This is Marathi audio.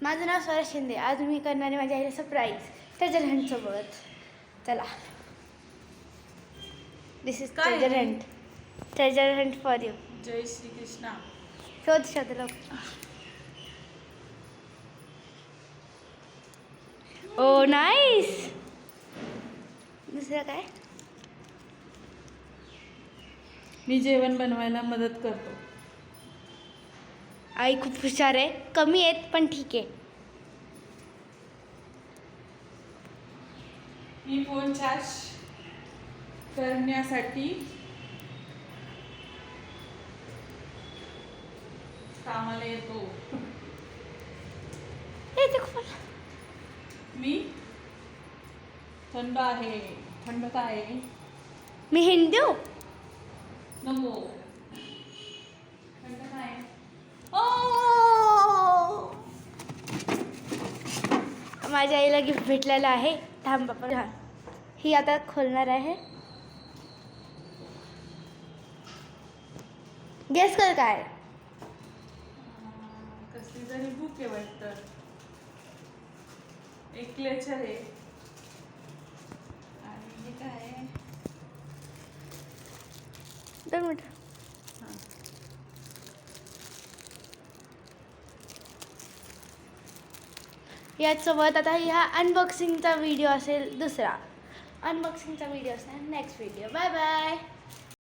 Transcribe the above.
माझं नाव स्वरा शिंदे. आज मी करणार आहे माझ्या आईला सरप्राईज ट्रेजर हंटसोबत. चला, this is treasure hunt. Treasure hunt for you. Jai Shri Krishna. शोध लोक. Oh nice. दुसरं काय? मी जेवण बनवायला मदत करतो. आई खूप हुशार आहे. कमी आहेत पण ठीक आहे. मी फोन चार्ज करण्यासाठी कामाला येतो. मी थंड आहे. थंड काय मी हिंदू. नको. थंड काय माझ्या आईला गिफ्ट भेटलेलं आहे. थांब बापा, ही आता खोलणार आहे. गेस कर काय? कसली तरी बुक आहे वाटतं. एक क्लेचर आहे. आणि हे काय आहे? 2 मिनिट. यासोबत आता ह्या अनबॉक्सिंगचा व्हिडिओ असेल. दुसरा अनबॉक्सिंगचा व्हिडिओ असेल नेक्स्ट व्हिडिओ. Bye bye.